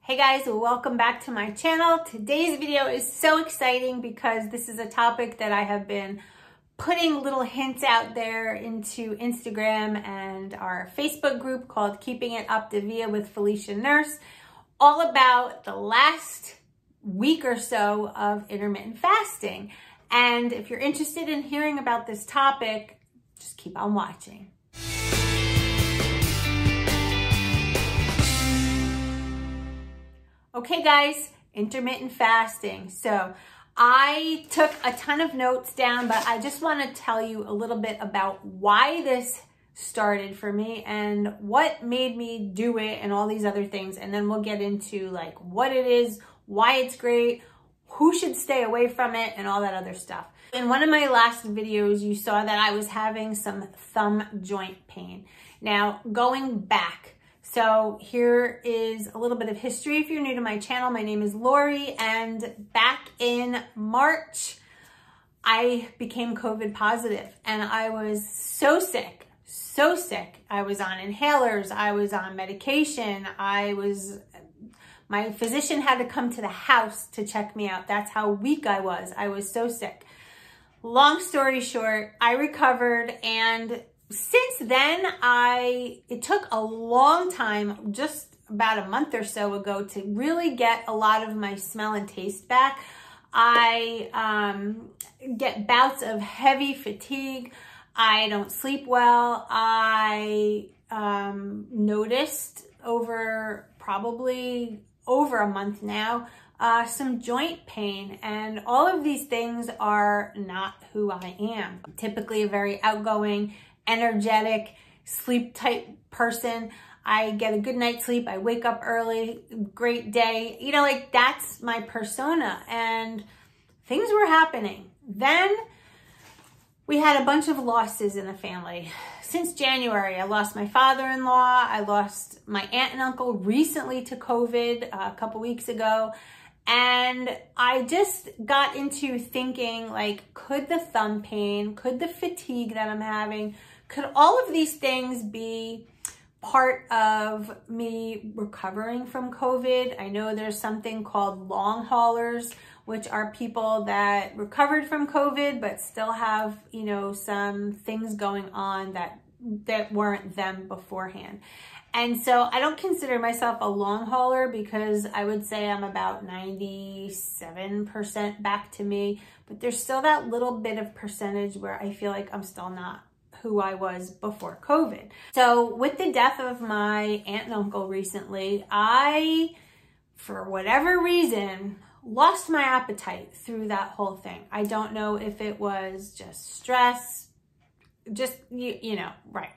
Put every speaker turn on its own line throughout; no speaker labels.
Hey guys, welcome back to my channel. Today's video is so exciting because this is a topic that I have been putting little hints out there into Instagram and our Facebook group called Keeping It Optavia with Felicia Nurse, all about the last week or so of intermittent fasting. And if you're interested in hearing about this topic, just keep on watching. Okay guys, intermittent fasting. So I took a ton of notes down, but I just want to tell you a little bit about why this started for me and what made me do it and all these other things. And then we'll get into like what it is, why it's great, who should stay away from it, and all that other stuff. In one of my last videos, you saw that I was having some thumb joint pain. Now, going back, so here is a little bit of history. If you're new to my channel, my name is Lori, and back in March, I became COVID positive, and I was so sick, so sick. I was on inhalers, I was on medication, my physician had to come to the house to check me out. That's how weak I was. I was so sick. Long story short, I recovered, and since then, it took a long time, just about a month or so ago, to really get a lot of my smell and taste back. I get bouts of heavy fatigue. I don't sleep well. I noticed probably over a month now, some joint pain, and all of these things are not who I am. I'm typically a very outgoing, energetic, sleep type person. I get a good night's sleep. I wake up early, great day. You know, like that's my persona, and things were happening. Then we had a bunch of losses in the family. Since January, I lost my father-in-law. I lost my aunt and uncle recently to COVID a couple weeks ago. And I just got into thinking, like, could the thumb pain, could the fatigue that I'm having, could all of these things be part of me recovering from COVID? I know there's something called long haulers, which are people that recovered from COVID, but still have, you know, some things going on that weren't them beforehand. And so I don't consider myself a long hauler because I would say I'm about 97% back to me, but there's still that little bit of percentage where I feel like I'm still not who I was before COVID. So with the death of my aunt and uncle recently, I, for whatever reason, lost my appetite through that whole thing. I don't know if it was just stress, just, you know, right.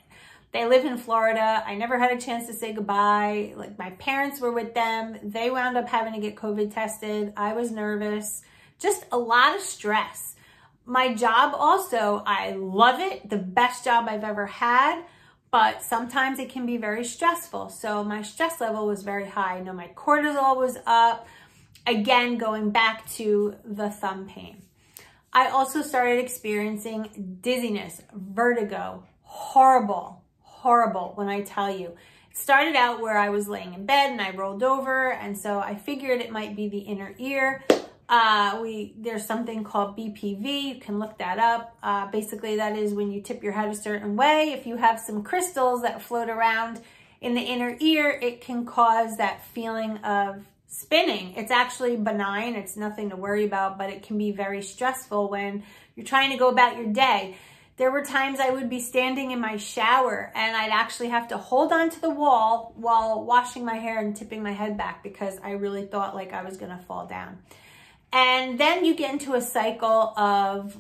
They live in Florida. I never had a chance to say goodbye. Like, my parents were with them. They wound up having to get COVID tested. I was nervous. Just a lot of stress. My job also, I love it. The best job I've ever had, but sometimes it can be very stressful. So my stress level was very high. I know my cortisol was up. Again, going back to the thumb pain. I also started experiencing dizziness, vertigo, horrible when I tell you. It started out where I was laying in bed and I rolled over, and so I figured it might be the inner ear. There's something called BPV. You can look that up. Basically, that is when you tip your head a certain way. If you have some crystals that float around in the inner ear, it can cause that feeling of spinning. It's actually benign. It's nothing to worry about, but it can be very stressful when you're trying to go about your day. There were times I would be standing in my shower and I'd actually have to hold on to the wall while washing my hair and tipping my head back because I really thought like I was gonna fall down. And then you get into a cycle of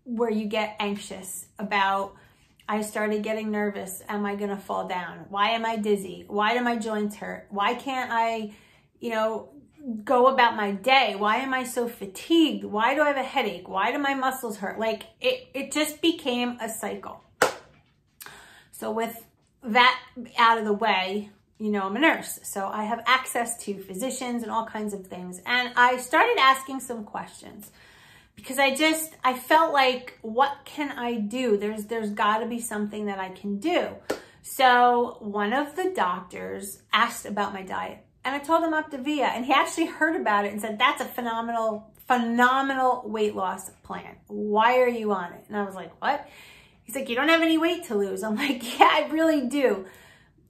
where you get anxious about, I started getting nervous. Am I gonna fall down? Why am I dizzy? Why do my joints hurt? Why can't I, you know, go about my day? Why am I so fatigued? Why do I have a headache? Why do my muscles hurt? Like it just became a cycle. So with that out of the way, you know, I'm a nurse, so I have access to physicians and all kinds of things. And I started asking some questions because I felt like, what can I do? There's gotta be something that I can do. So one of the doctors asked about my diet. And I told him Optavia, and he actually heard about it and said, that's a phenomenal weight loss plan. Why are you on it? And I was like, what? He's like, you don't have any weight to lose. I'm like, yeah, I really do.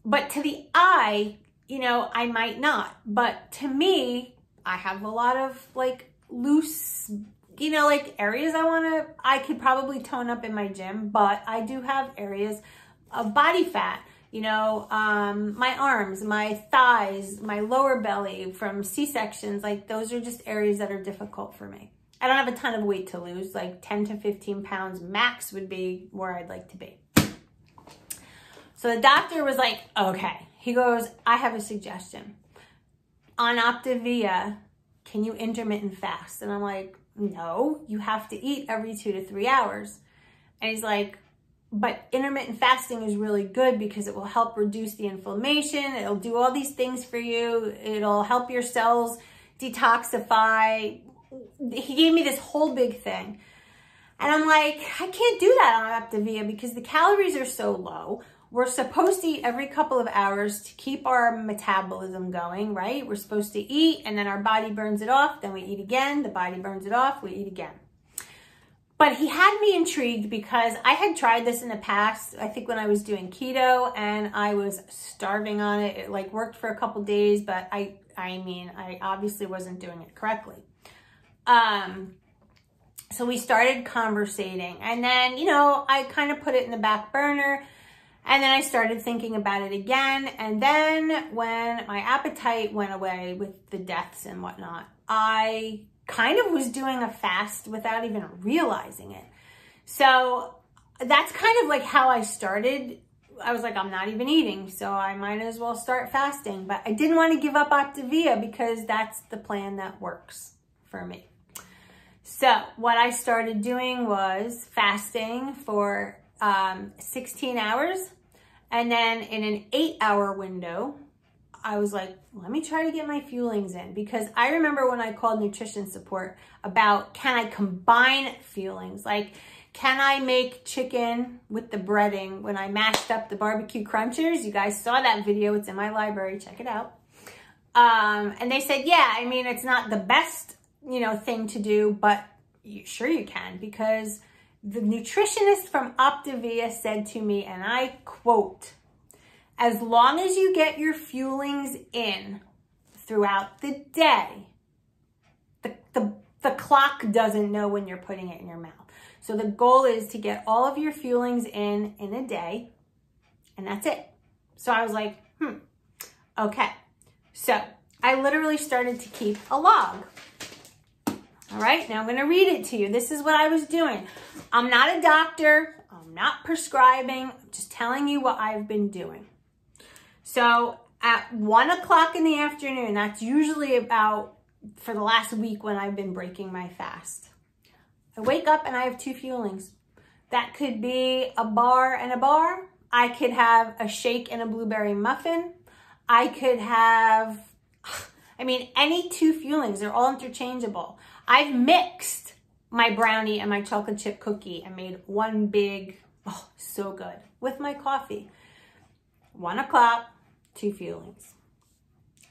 But to the eye, you know, I might not. But to me, I have a lot of like loose, you know, like areas I could probably tone up in my gym, but I do have areas of body fat, you know, my arms, my thighs, my lower belly from C-sections. Like those are just areas that are difficult for me. I don't have a ton of weight to lose, like 10 to 15 pounds max would be where I'd like to be. So the doctor was like, okay. He goes, I have a suggestion. On Optavia, can you intermittent fast? And I'm like, no, you have to eat every 2 to 3 hours. And he's like, but intermittent fasting is really good because it will help reduce the inflammation. It'll do all these things for you. It'll help your cells detoxify. He gave me this whole big thing. And I'm like, I can't do that on Optavia because the calories are so low. We're supposed to eat every couple of hours to keep our metabolism going, right? We're supposed to eat and then our body burns it off. Then we eat again. The body burns it off. We eat again. But he had me intrigued because I had tried this in the past, I think when I was doing keto, and I was starving on it. It like worked for a couple days, but I mean, I obviously wasn't doing it correctly. So we started conversating, and then, you know, I kind of put it in the back burner, and then I started thinking about it again. And then when my appetite went away with the deaths and whatnot, I kind of was doing a fast without even realizing it. So that's kind of like how I started. I was like, I'm not even eating, so I might as well start fasting. But I didn't want to give up Optavia because that's the plan that works for me. So what I started doing was fasting for 16 hours. And then in an 8-hour window, I was like, let me try to get my fuelings in, because I remember when I called nutrition support about, can I combine fuelings? Like, can I make chicken with the breading when I mashed up the barbecue crunchers? You guys saw that video. It's in my library. Check it out. And they said, yeah, I mean, it's not the best, you know, thing to do, but sure you can, because the nutritionist from Optavia said to me, and I quote, as long as you get your fuelings in throughout the day, the clock doesn't know when you're putting it in your mouth. So the goal is to get all of your fuelings in a day, and that's it. So I was like, okay. So I literally started to keep a log. All right, now I'm going to read it to you. This is what I was doing. I'm not a doctor. I'm not prescribing. I'm just telling you what I've been doing. So at 1 o'clock in the afternoon, that's usually about for the last week when I've been breaking my fast, I wake up and I have 2 fuelings. That could be a bar and a bar. I could have a shake and a blueberry muffin. I could have, I mean, any 2 fuelings. They're all interchangeable. I've mixed my brownie and my chocolate chip cookie and made one big, oh, so good, with my coffee. 1 o'clock, 2 fuelings.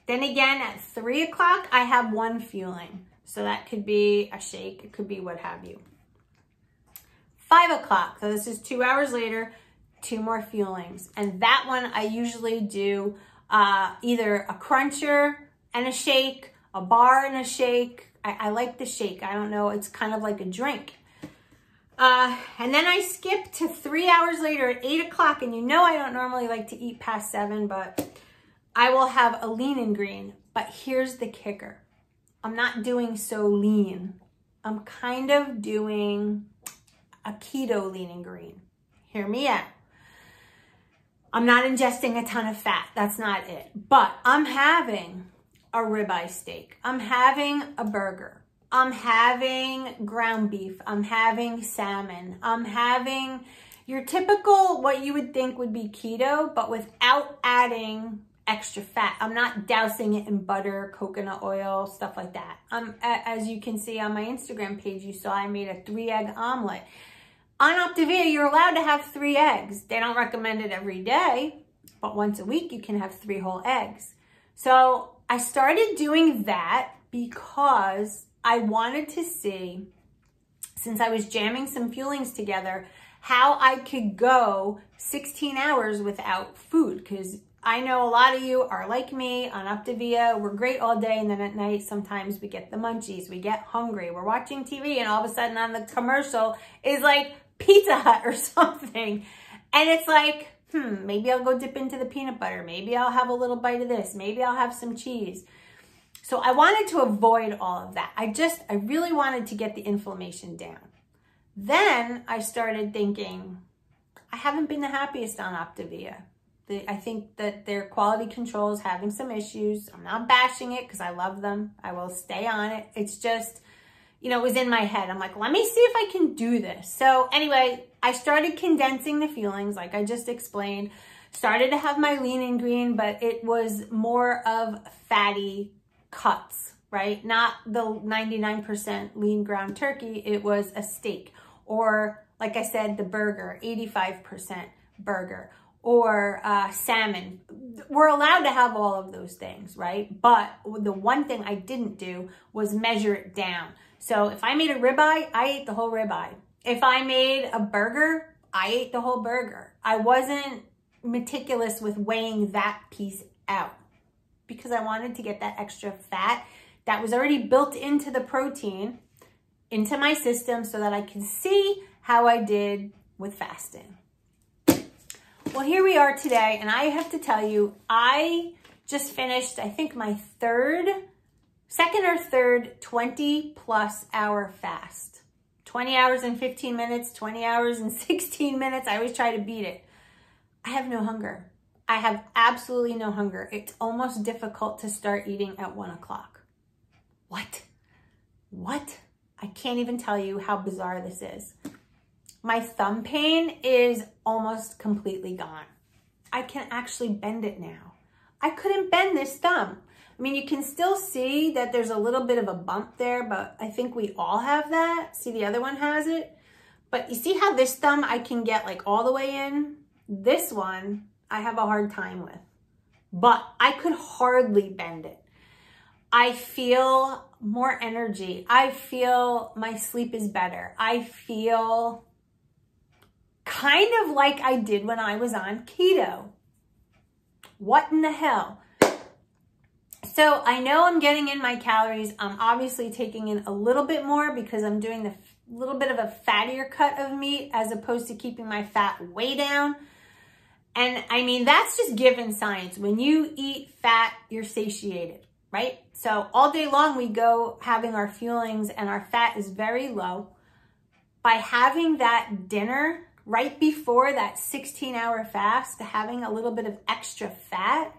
Then again, at 3 o'clock, I have 1 fueling. So that could be a shake. It could be what have you. 5 o'clock. So this is 2 hours later, 2 more fuelings. And that one, I usually do either a cruncher and a shake, a bar and a shake. I like the shake. I don't know. It's kind of like a drink. And then I skip to 3 hours later at 8 o'clock. And you know I don't normally like to eat past 7, but I will have a lean and green. But here's the kicker. I'm not doing so lean. I'm kind of doing a keto lean and green. Hear me out. I'm not ingesting a ton of fat. That's not it. But I'm having a ribeye steak. I'm having a burger. I'm having ground beef. I'm having salmon. I'm having your typical, what you would think would be keto, but without adding extra fat. I'm not dousing it in butter, coconut oil, stuff like that. As you can see on my Instagram page, you saw I made a 3-egg omelet. On Optavia, you're allowed to have 3 eggs. They don't recommend it every day, but once a week you can have 3 whole eggs. So I started doing that because I wanted to see, since I was jamming some fuelings together, how I could go 16 hours without food. Because I know a lot of you are like me on Optavia. We're great all day, and then at night, sometimes we get the munchies, we get hungry, we're watching TV, and all of a sudden on the commercial is like Pizza Hut or something. And it's like, maybe I'll go dip into the peanut butter. Maybe I'll have a little bite of this. Maybe I'll have some cheese. So I wanted to avoid all of that. I really wanted to get the inflammation down. Then I started thinking, I haven't been the happiest on Optavia. I think that their quality control is having some issues. I'm not bashing it because I love them. I will stay on it. It's just, it was in my head. I'm like, let me see if I can do this. So anyway, I started condensing the fuelings like I just explained. Started to have my lean and green, but it was more of fatty cuts, right? Not the 99% lean ground turkey. It was a steak, or like I said, the burger, 85% burger, or salmon. We're allowed to have all of those things, right? But the one thing I didn't do was measure it down. So if I made a ribeye, I ate the whole ribeye. If I made a burger, I ate the whole burger. I wasn't meticulous with weighing that piece out because I wanted to get that extra fat that was already built into the protein into my system so that I can see how I did with fasting. Well, here we are today, and I have to tell you, I just finished, I think, my second or third 20+ hour fast. 20 hours and 15 minutes, 20 hours and 16 minutes. I always try to beat it. I have no hunger. I have absolutely no hunger. It's almost difficult to start eating at 1 o'clock. What? I can't even tell you how bizarre this is. My thumb pain is almost completely gone. I can actually bend it now. I couldn't bend this thumb. I mean, you can still see that there's a little bit of a bump there, but I think we all have that. See, the other one has it. But you see how this thumb I can get like all the way in? This one I have a hard time with, but I could hardly bend it. I feel more energy. I feel my sleep is better. I feel kind of like I did when I was on keto. What in the hell? So I know I'm getting in my calories. I'm obviously taking in a little bit more because I'm doing the little bit of a fattier cut of meat as opposed to keeping my fat way down. And I mean, that's just given science. When you eat fat, you're satiated, right? So all day long we go having our fuelings and our fat is very low. By having that dinner right before that 16-hour fast, having a little bit of extra fat,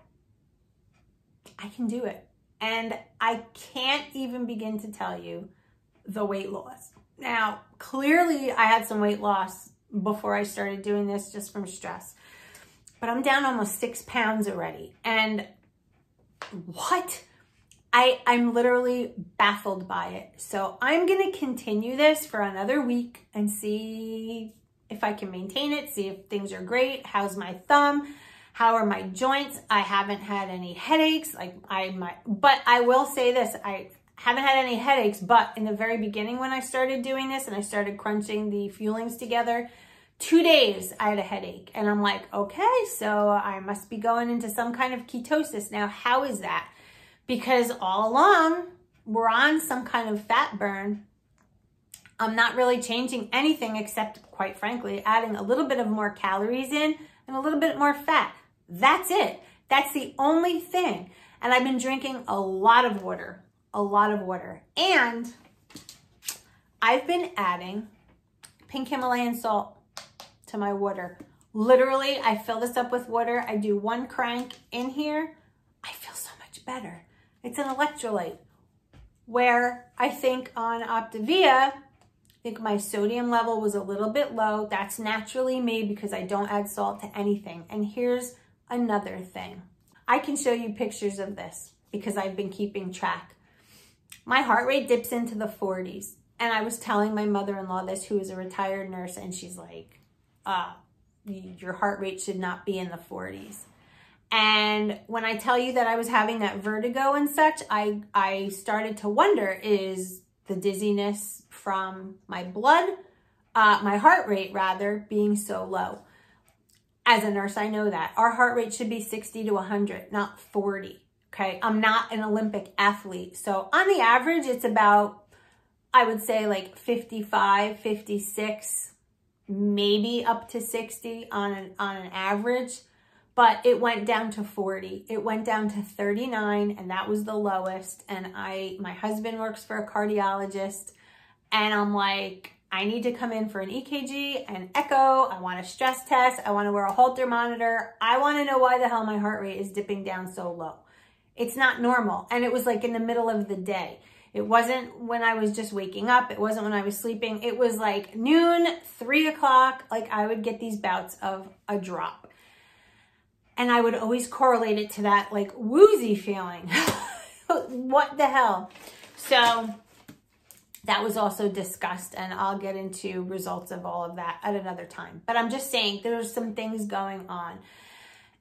I can do it. And I can't even begin to tell you the weight loss. Now, clearly I had some weight loss before I started doing this just from stress, but I'm down almost 6 pounds already. And what? I'm literally baffled by it. So I'm going to continue this for another week and see if I can maintain it, see if things are great. How's my thumb? How are my joints? I haven't had any headaches. But I will say this, I haven't had any headaches, but in the very beginning when I started doing this and I started crunching the fuelings together, 2 days I had a headache. And I'm like, okay, so I must be going into some kind of ketosis. Now, how is that? Because all along, we're on some kind of fat burn. I'm not really changing anything except, quite frankly, adding a little bit of more calories in and a little bit more fat. That's it. That's the only thing. And I've been drinking a lot of water, And I've been adding pink Himalayan salt to my water. Literally, I fill this up with water. I do 1 crank in here. I feel so much better. It's an electrolyte. Where I think on Optavia, I think my sodium level was a little bit low. That's naturally me because I don't add salt to anything. And here's another thing. I can show you pictures of this because I've been keeping track. My heart rate dips into the 40s. And I was telling my mother-in-law this, who is a retired nurse, and she's like, your heart rate should not be in the 40s. And when I tell you that I was having that vertigo and such, I started to wonder, is the dizziness from my blood, my heart rate rather, being so low? As a nurse, I know that. Our heart rate should be 60 to 100, not 40, okay? I'm not an Olympic athlete. So on the average, it's about, I would say like 55, 56, maybe up to 60 on an average. But it went down to 40. It went down to 39, and that was the lowest. And my husband works for a cardiologist, and I'm like, I need to come in for an EKG, an echo. I want a stress test. I want to wear a Holter monitor. I want to know why the hell my heart rate is dipping down so low. It's not normal. And it was like in the middle of the day. It wasn't when I was just waking up. It wasn't when I was sleeping. It was like noon, 3 o'clock. Like I would get these bouts of a drop. And I would always correlate it to that like woozy feeling. What the hell? So that was also discussed, and I'll get into results of all of that at another time. But I'm just saying there's some things going on.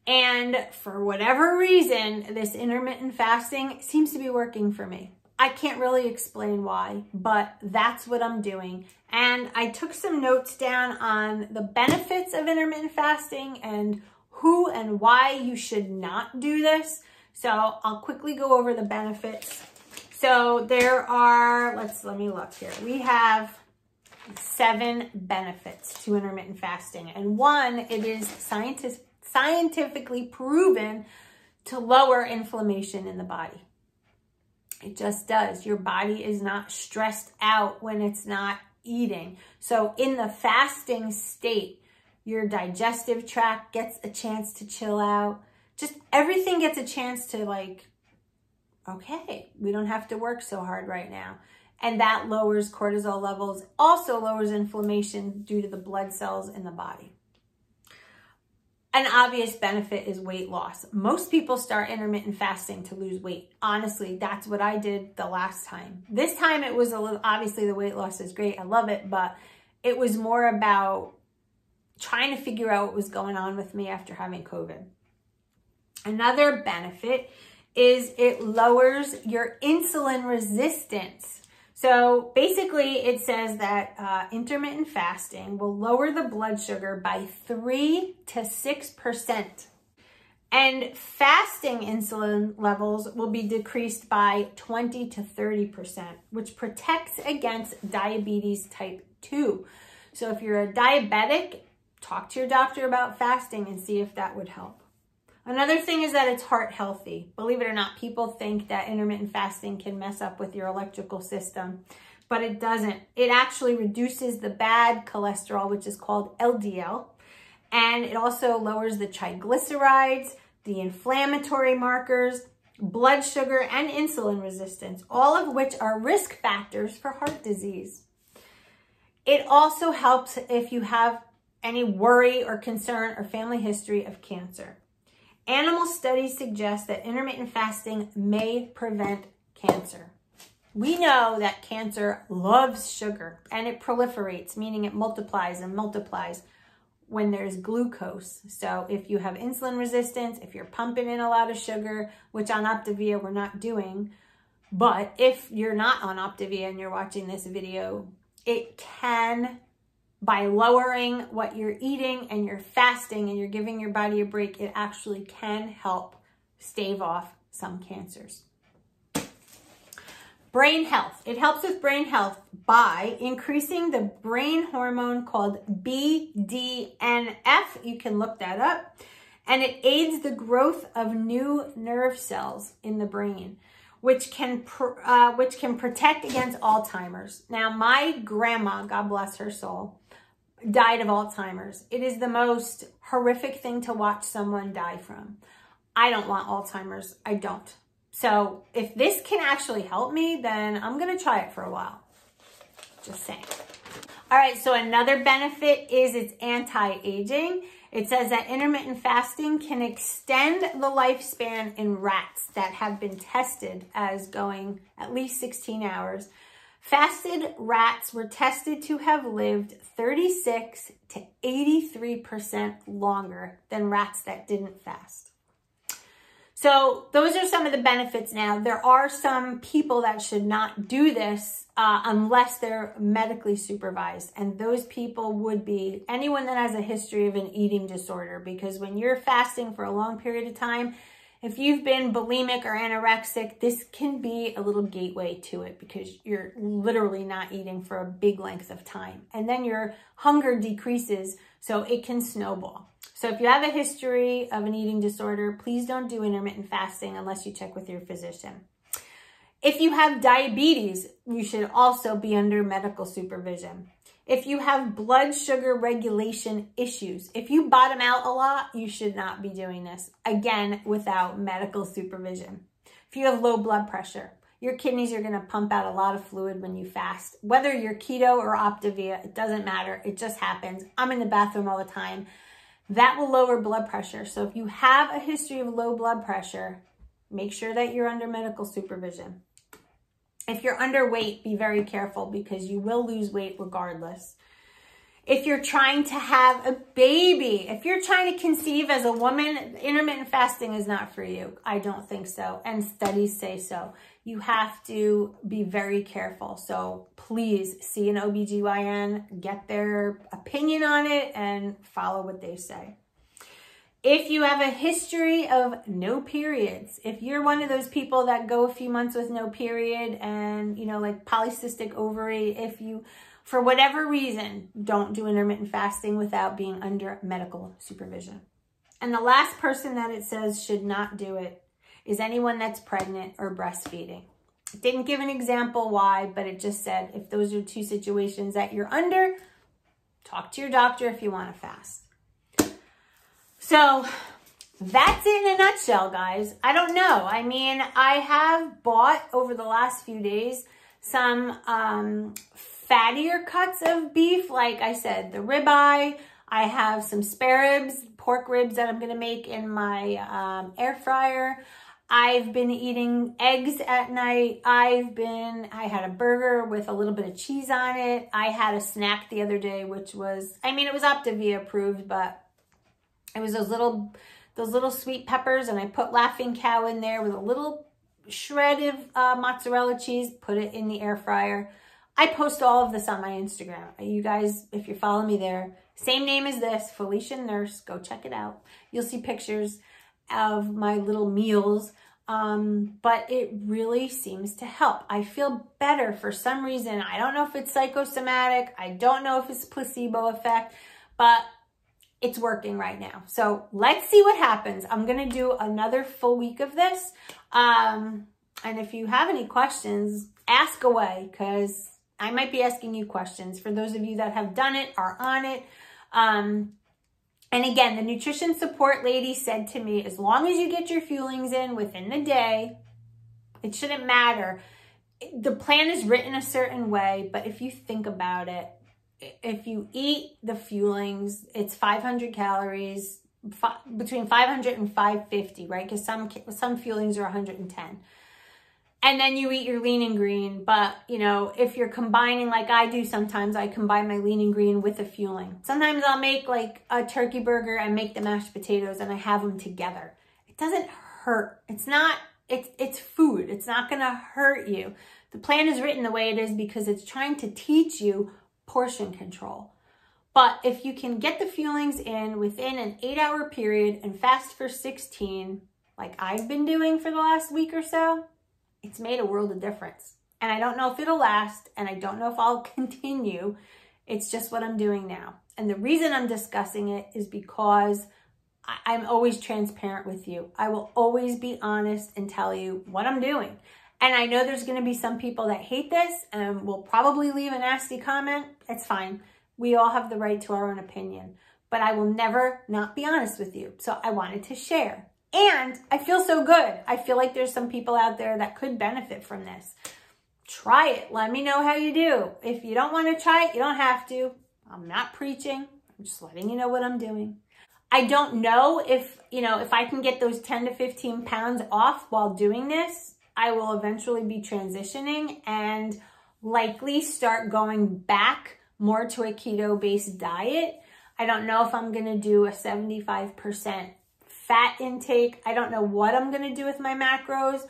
And for whatever reason, this intermittent fasting seems to be working for me. I can't really explain why, but that's what I'm doing. And I took some notes down on the benefits of intermittent fasting and who and why you should not do this. So I'll quickly go over the benefits. So there are, let me look here. We have 7 benefits to intermittent fasting. And one, it is scientifically proven to lower inflammation in the body. It just does. Your body is not stressed out when it's not eating. So in the fasting state, your digestive tract gets a chance to chill out. Just everything gets a chance to like, okay, we don't have to work so hard right now. And that lowers cortisol levels, also lowers inflammation due to the blood cells in the body. An obvious benefit is weight loss. Most people start intermittent fasting to lose weight. Honestly, that's what I did the last time. This time it was a little, obviously the weight loss is great. I love it, but it was more about trying to figure out what was going on with me after having COVID. Another benefit is it lowers your insulin resistance. So basically it says that intermittent fasting will lower the blood sugar by 3 to 6%. And fasting insulin levels will be decreased by 20 to 30%, which protects against diabetes type 2. So if you're a diabetic, talk to your doctor about fasting and see if that would help. Another thing is that it's heart healthy. Believe it or not, people think that intermittent fasting can mess up with your electrical system, but it doesn't. It actually reduces the bad cholesterol, which is called LDL, and it also lowers the triglycerides, the inflammatory markers, blood sugar, and insulin resistance, all of which are risk factors for heart disease. It also helps if you have any worry or concern or family history of cancer. Animal studies suggest that intermittent fasting may prevent cancer. We know that cancer loves sugar and it proliferates, meaning it multiplies and multiplies when there's glucose. So if you have insulin resistance, if you're pumping in a lot of sugar, which on Optavia we're not doing, but if you're not on Optavia and you're watching this video, it can, by lowering what you're eating and you're fasting and you're giving your body a break, it actually can help stave off some cancers. Brain health. It helps with brain health by increasing the brain hormone called BDNF. You can look that up. And it aids the growth of new nerve cells in the brain, which can protect against Alzheimer's. Now, my grandma, God bless her soul, died of Alzheimer's. It is the most horrific thing to watch someone die from. I don't want Alzheimer's. I don't. So if this can actually help me, then I'm going to try it for a while. Just saying. All right, so another benefit is it's anti-aging. It says that intermittent fasting can extend the lifespan in rats that have been tested as going at least 16 hours. Fasted rats were tested to have lived 36 to 83% longer than rats that didn't fast. So those are some of the benefits. Now, there are some people that should not do this unless they're medically supervised. And those people would be anyone that has a history of an eating disorder, because when you're fasting for a long period of time, if you've been bulimic or anorexic, this can be a little gateway to it, because you're literally not eating for a big length of time. And then your hunger decreases, so it can snowball. So if you have a history of an eating disorder, please don't do intermittent fasting unless you check with your physician. If you have diabetes, you should also be under medical supervision. If you have blood sugar regulation issues, if you bottom out a lot, you should not be doing this. Again, without medical supervision. If you have low blood pressure, your kidneys are going to pump out a lot of fluid when you fast. Whether you're keto or Optavia, it doesn't matter. It just happens. I'm in the bathroom all the time. That will lower blood pressure. So if you have a history of low blood pressure, make sure that you're under medical supervision. If you're underweight, be very careful, because you will lose weight regardless. If you're trying to have a baby, if you're trying to conceive as a woman, intermittent fasting is not for you. I don't think so. And studies say so. You have to be very careful. So please see an OBGYN, get their opinion on it, and follow what they say. If you have a history of no periods, if you're one of those people that go a few months with no period and, you know, like polycystic ovary, if you, for whatever reason, don't do intermittent fasting without being under medical supervision. And the last person that it says should not do it is anyone that's pregnant or breastfeeding. It didn't give an example why, but it just said if those are two situations that you're under, talk to your doctor if you want to fast. So that's it in a nutshell, guys. I don't know. I mean, I have bought over the last few days some fattier cuts of beef. Like I said, the ribeye. I have some spare ribs, pork ribs that I'm going to make in my air fryer. I've been eating eggs at night. I had a burger with a little bit of cheese on it. I had a snack the other day, which was, I mean, it was Optavia approved, but it was those little sweet peppers, and I put Laughing Cow in there with a little shredded mozzarella cheese, put it in the air fryer. I post all of this on my Instagram. You guys, if you follow me there, same name as this, Felicia Nurse, go check it out. You'll see pictures of my little meals, but it really seems to help. I feel better for some reason. I don't know if it's psychosomatic. I don't know if it's placebo effect, but it's working right now. So let's see what happens. I'm going to do another full week of this. And if you have any questions, ask away, because I might be asking you questions for those of you that have done it, are on it. And again, the nutrition support lady said to me, as long as you get your fuelings in within the day, it shouldn't matter. The plan is written a certain way, but if you think about it, if you eat the fuelings, it's 500 calories, between 500 and 550, right? Because some fuelings are 110. And then you eat your lean and green. But, you know, if you're combining, like I do sometimes, I combine my lean and green with a fueling. Sometimes I'll make like a turkey burger and make the mashed potatoes, and I have them together. It doesn't hurt. It's food. It's not going to hurt you. The plan is written the way it is because it's trying to teach you portion control. But if you can get the fuelings in within an 8-hour period and fast for 16, like I've been doing for the last week or so, it's made a world of difference. And I don't know if it'll last, and I don't know if I'll continue. It's just what I'm doing now. And the reason I'm discussing it is because I'm always transparent with you. I will always be honest and tell you what I'm doing. And I know there's going to be some people that hate this and will probably leave a nasty comment. It's fine. We all have the right to our own opinion. But I will never not be honest with you. So I wanted to share. And I feel so good. I feel like there's some people out there that could benefit from this. Try it. Let me know how you do. If you don't want to try it, you don't have to. I'm not preaching. I'm just letting you know what I'm doing. I don't know if I can get those 10 to 15 pounds off while doing this. I will eventually be transitioning and likely start going back more to a keto-based diet. I don't know if I'm going to do a 75% fat intake. I don't know what I'm going to do with my macros,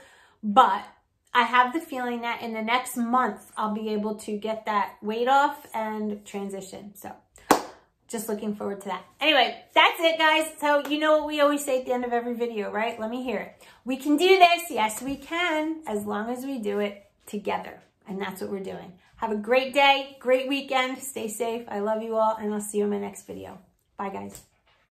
but I have the feeling that in the next month, I'll be able to get that weight off and transition. So just looking forward to that. Anyway, that's it, guys. So you know what we always say at the end of every video, right? Let me hear it. We can do this. Yes, we can, as long as we do it together. And that's what we're doing. Have a great day, great weekend. Stay safe. I love you all, and I'll see you in my next video. Bye, guys.